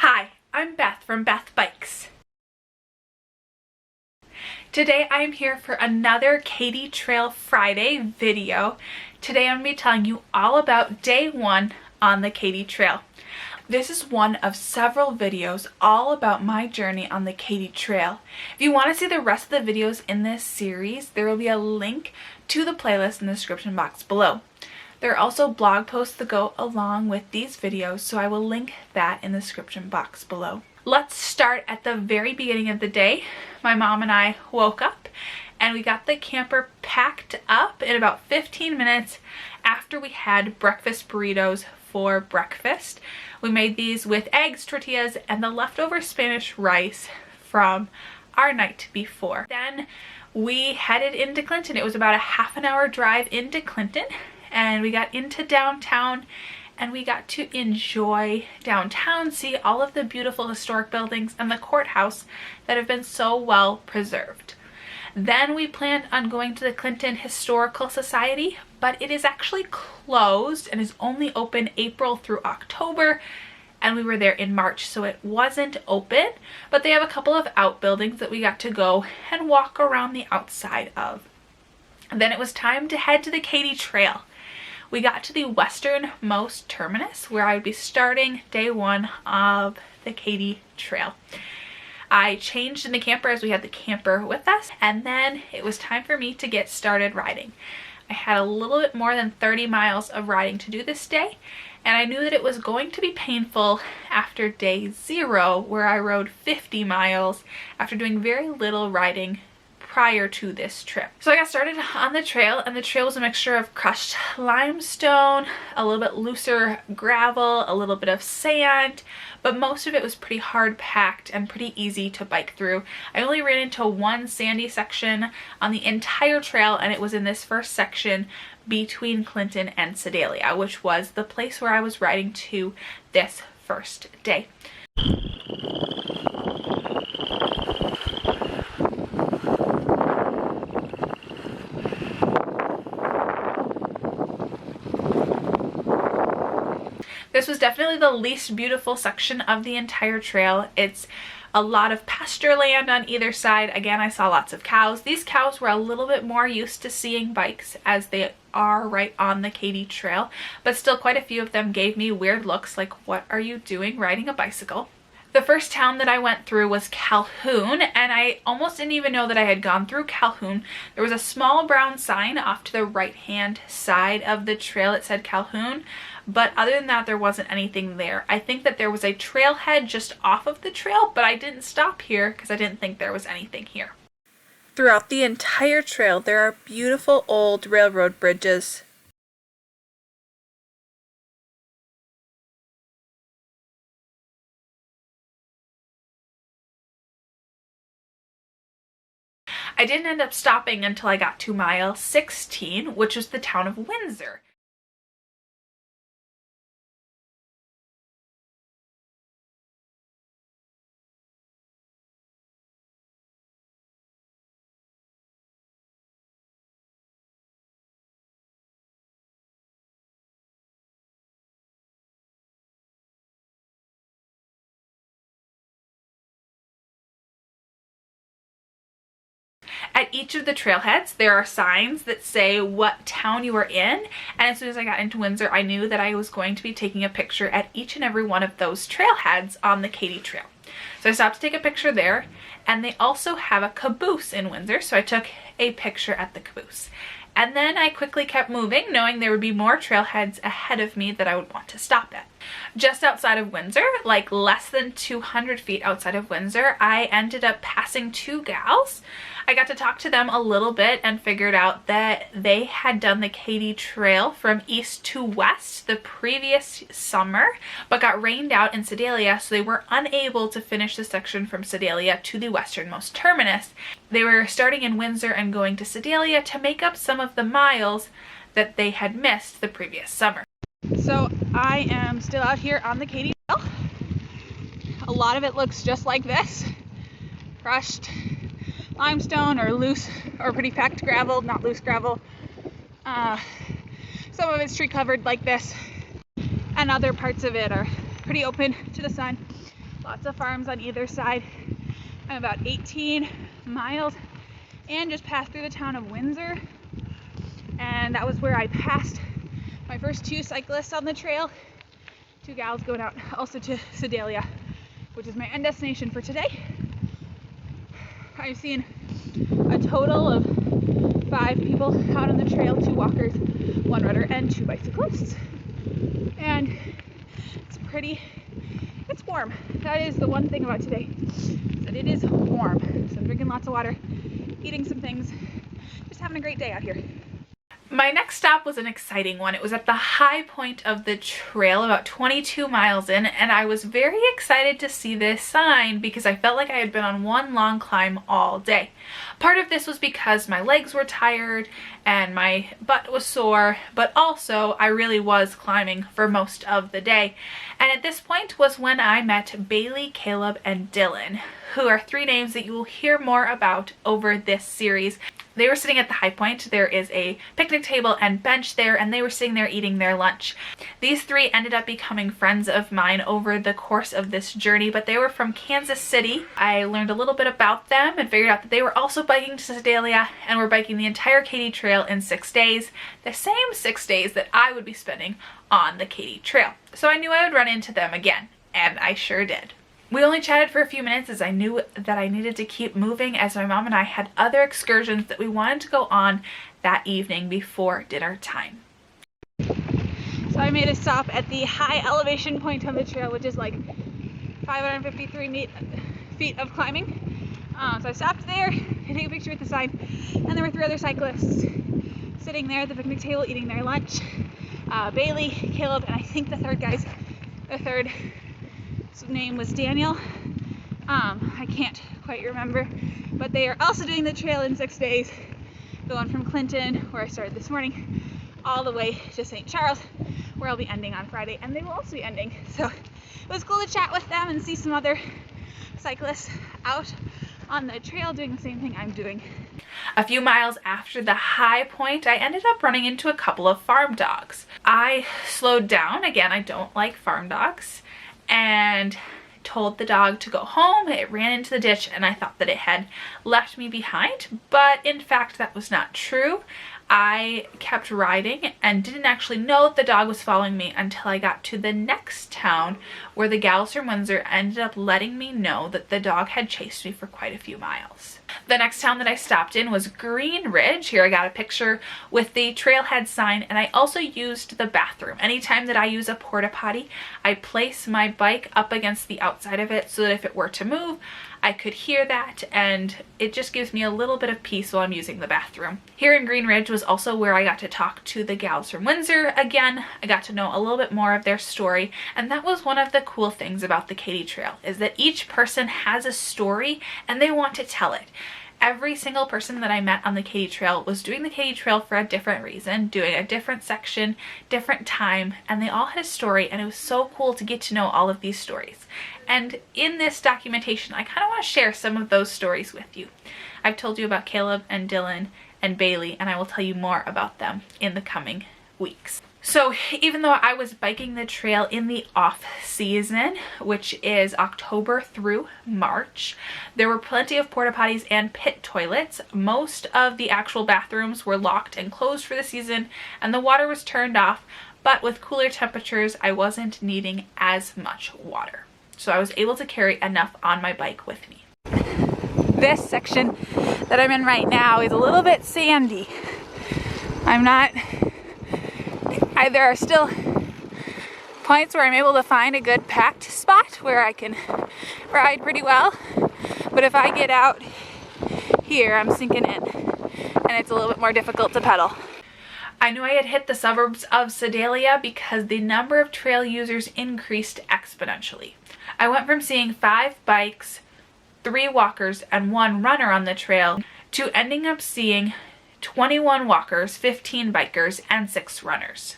Hi, I'm Beth from Beth Bikes. Today I am here for another Katy Trail Friday video. Today I'm going to be telling you all about day one on the Katy Trail. This is one of several videos all about my journey on the Katy Trail. If you want to see the rest of the videos in this series, there will be a link to the playlist in the description box below. There are also blog posts that go along with these videos, so I will link that in the description box below. Let's start at the very beginning of the day. My mom and I woke up and we got the camper packed up in about 15 minutes after we had breakfast burritos for breakfast. We made these with eggs, tortillas, and the leftover Spanish rice from our night before. Then we headed into Clinton. It was about a half an hour drive into Clinton, and we got into downtown and we got to enjoy downtown, see all of the beautiful historic buildings and the courthouse that have been so well preserved. Then we planned on going to the Clinton Historical Society, but it is actually closed and is only open April through October, and we were there in March, so it wasn't open, but they have a couple of outbuildings that we got to go and walk around the outside of. And then it was time to head to the Katy Trail. We got to the westernmost terminus where I would be starting day one of the Katy Trail. I changed in the camper as we had the camper with us, and then it was time for me to get started riding. I had a little bit more than 30 miles of riding to do this day, and I knew that it was going to be painful after day 0, where I rode 50 miles after doing very little riding prior to this trip. So I got started on the trail, and the trail was a mixture of crushed limestone, a little bit looser gravel, a little bit of sand, but most of it was pretty hard packed and pretty easy to bike through. I only ran into one sandy section on the entire trail, and it was in this first section between Clinton and Sedalia, which was the place where I was riding to this first day. This was definitely the least beautiful section of the entire trail. It's a lot of pasture land on either side. Again, I saw lots of cows. These cows were a little bit more used to seeing bikes as they are right on the Katy Trail, but still quite a few of them gave me weird looks like, what are you doing riding a bicycle? The first town that I went through was Calhoun, and I almost didn't even know that I had gone through Calhoun. There was a small brown sign off to the right-hand side of the trail. It said Calhoun, but other than that, there wasn't anything there. I think that there was a trailhead just off of the trail, but I didn't stop here because I didn't think there was anything here. Throughout the entire trail, there are beautiful old railroad bridges. I didn't end up stopping until I got to mile 16, which was the town of Windsor. At each of the trailheads, there are signs that say what town you are in, and as soon as I got into Windsor, I knew that I was going to be taking a picture at each and every one of those trailheads on the Katy Trail. So I stopped to take a picture there, and they also have a caboose in Windsor, so I took a picture at the caboose. And then I quickly kept moving, knowing there would be more trailheads ahead of me that I would want to stop at. Just outside of Windsor, like less than 200 feet outside of Windsor, I ended up passing two gals. I got to talk to them a little bit and figured out that they had done the Katy Trail from east to west the previous summer, but got rained out in Sedalia, so they were unable to finish the section from Sedalia to the westernmost terminus. They were starting in Windsor and going to Sedalia to make up some of the miles that they had missed the previous summer. So I am still out here on the Katy Trail. A lot of it looks just like this. Crushed limestone or loose or pretty packed gravel, not loose gravel. Some of it's tree covered like this, and other parts of it are pretty open to the sun. Lots of farms on either side. I'm about 18 miles and just passed through the town of Windsor. And that was where I passed my first 2 cyclists on the trail. 2 gals going out also to Sedalia, which is my end destination for today. I've seen a total of 5 people out on the trail, 2 walkers, 1 runner, and 2 bicyclists. And it's warm. That is the one thing about today, that it is warm. So I'm drinking lots of water, eating some things, just having a great day out here. My next stop was an exciting one. It was at the high point of the trail, about 22 miles in, and I was very excited to see this sign because I felt like I had been on one long climb all day. Part of this was because my legs were tired and my butt was sore, but also I really was climbing for most of the day. And at this point was when I met Bailee, Caleb, and Dylan, who are 3 names that you will hear more about over this series. They were sitting at the high point. There is a picnic table and bench there, and they were sitting there eating their lunch. These 3 ended up becoming friends of mine over the course of this journey, but they were from Kansas City. I learned a little bit about them and figured out that they were also biking to Sedalia and were biking the entire Katy Trail in 6 days, the same 6 days that I would be spending on the Katy Trail. So I knew I would run into them again, and I sure did. We only chatted for a few minutes as I knew that I needed to keep moving, as my mom and I had other excursions that we wanted to go on that evening before dinner time. So I made a stop at the high elevation point on the trail, which is like 553 feet of climbing. So I stopped there, I took a picture with the sign, and there were 3 other cyclists sitting there at the picnic table eating their lunch. Bailee, Caleb, and I think the third name was Daniel. I can't quite remember, but they are also doing the trail in 6 days, going from Clinton, where I started this morning, all the way to St. Charles, where I'll be ending on Friday, and they will also be ending. So it was cool to chat with them and see some other cyclists out on the trail doing the same thing I'm doing. A few miles after the high point, I ended up running into a couple of farm dogs. I slowed down. Again, I don't like farm dogs, and told the dog to go home. It ran into the ditch and I thought that it had left me behind, but in fact that was not true. I kept riding and didn't actually know that the dog was following me until I got to the next town, where the gals from Windsor ended up letting me know that the dog had chased me for quite a few miles. The next town that I stopped in was Green Ridge. Here I got a picture with the trailhead sign, and I also used the bathroom. Anytime that I use a porta potty, I place my bike up against the outside of it so that if it were to move, I could hear that, and it just gives me a little bit of peace while I'm using the bathroom. Here in Green Ridge was also where I got to talk to the gals from Windsor again. I got to know a little bit more of their story, and that was one of the cool things about the Katy Trail, is that each person has a story and they want to tell it. Every single person that I met on the Katy Trail was doing the Katy Trail for a different reason, doing a different section, different time, and they all had a story, and it was so cool to get to know all of these stories. And in this documentation, I kind of want to share some of those stories with you. I've told you about Caleb and Dylan and Bailee, and I will tell you more about them in the coming weeks. So even though I was biking the trail in the off season, which is October through March, there were plenty of porta potties and pit toilets. Most of the actual bathrooms were locked and closed for the season, and the water was turned off, but with cooler temperatures, I wasn't needing as much water. So I was able to carry enough on my bike with me. This section that I'm in right now is a little bit sandy. There are still points where I'm able to find a good packed spot where I can ride pretty well, but if I get out here, I'm sinking in, and it's a little bit more difficult to pedal. I knew I had hit the suburbs of Sedalia because the number of trail users increased exponentially. I went from seeing 5 bikes, 3 walkers, and 1 runner on the trail to ending up seeing 21 walkers, 15 bikers, and 6 runners.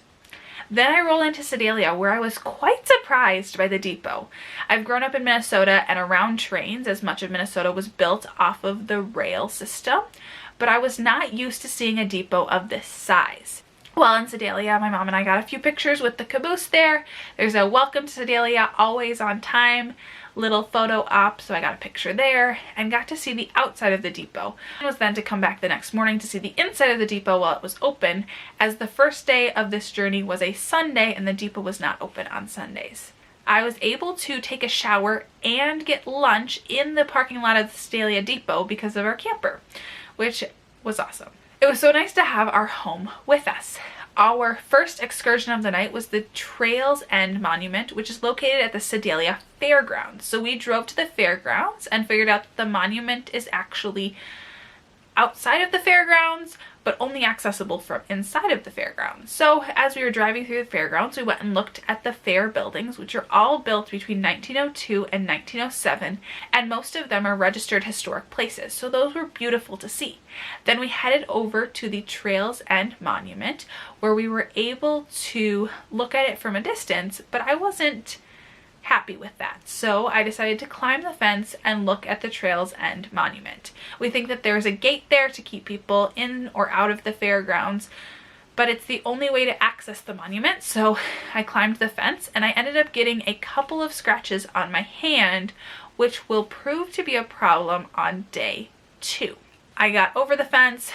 Then I rolled into Sedalia, where I was quite surprised by the depot. I've grown up in Minnesota and around trains, as much of Minnesota was built off of the rail system, but I was not used to seeing a depot of this size. While in Sedalia, my mom and I got a few pictures with the caboose there. There's a welcome to Sedalia, always on time little photo op, so I got a picture there and got to see the outside of the depot. It was then to come back the next morning to see the inside of the depot while it was open, as the first day of this journey was a Sunday and the depot was not open on Sundays. I was able to take a shower and get lunch in the parking lot of the Sedalia depot because of our camper, which was awesome. It was so nice to have our home with us. Our first excursion of the night was the Trails End Monument, which is located at the Sedalia Fairgrounds. So we drove to the Fairgrounds and figured out that the monument is actually outside of the fairgrounds, but only accessible from inside of the fairgrounds. So as we were driving through the fairgrounds, we went and looked at the fair buildings, which are all built between 1902 and 1907, and most of them are registered historic places. So those were beautiful to see. Then we headed over to the Trails End Monument, where we were able to look at it from a distance, but I wasn't happy with that. So I decided to climb the fence and look at the Trails End Monument. We think that there's a gate there to keep people in or out of the fairgrounds, but it's the only way to access the monument. So I climbed the fence and I ended up getting a couple of scratches on my hand, which will prove to be a problem on day 2. I got over the fence,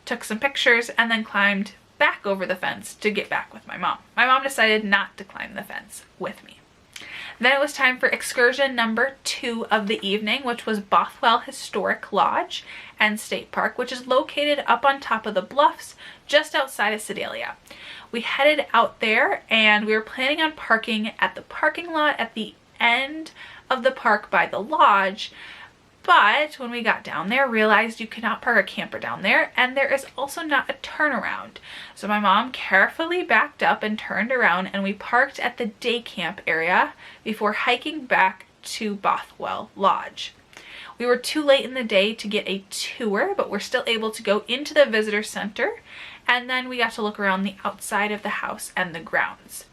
took some pictures, and then climbed back over the fence to get back with my mom. My mom decided not to climb the fence with me. Then it was time for excursion number 2 of the evening, which was Bothwell Historic Lodge and State Park, which is located up on top of the bluffs just outside of Sedalia. We headed out there and we were planning on parking at the parking lot at the end of the park by the lodge, but when we got down there, realized you cannot park a camper down there, and there is also not a turnaround. So my mom carefully backed up and turned around, and we parked at the day camp area before hiking back to Bothwell Lodge. We were too late in the day to get a tour, but we're still able to go into the visitor center, and then we got to look around the outside of the house and the grounds.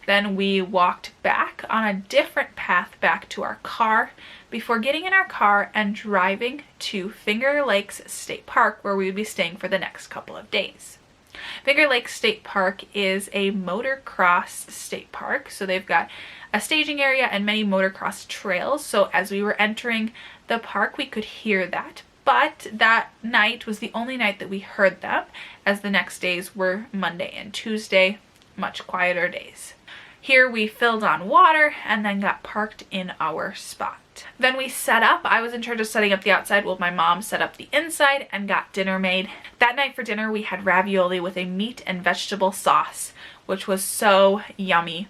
Then we walked back on a different path back to our car before getting in our car and driving to Finger Lakes State Park, where we would be staying for the next couple of days. Finger Lakes State Park is a motocross state park, so they've got a staging area and many motocross trails. So as we were entering the park, we could hear that. But that night was the only night that we heard them, as the next days were Monday and Tuesday, much quieter days. Here we filled on water and then got parked in our spot. Then we set up. I was in charge of setting up the outside while my mom set up the inside and got dinner made. That night for dinner we had ravioli with a meat and vegetable sauce, which was so yummy.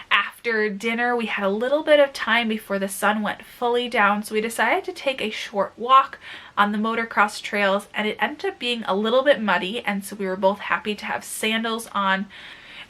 After dinner we had a little bit of time before the sun went fully down, so we decided to take a short walk on the motocross trails, and it ended up being a little bit muddy, and so we were both happy to have sandals on.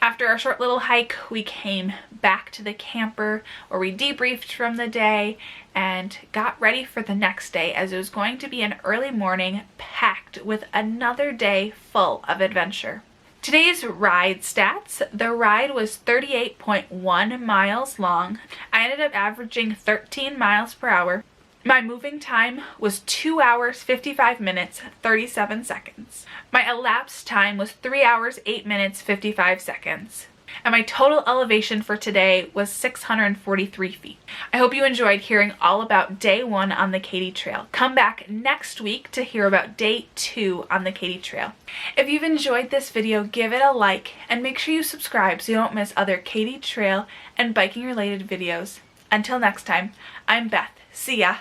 After our short little hike, we came back to the camper where we debriefed from the day and got ready for the next day, as it was going to be an early morning packed with another day full of adventure. Today's ride stats: the ride was 38.1 miles long. I ended up averaging 13 miles per hour. My moving time was 2 hours, 55 minutes, 37 seconds. My elapsed time was 3 hours, 8 minutes, 55 seconds. And my total elevation for today was 643 feet. I hope you enjoyed hearing all about day 1 on the Katy Trail. Come back next week to hear about day 2 on the Katy Trail. If you've enjoyed this video, give it a like and make sure you subscribe so you don't miss other Katy Trail and biking related videos. Until next time, I'm Beth. See ya.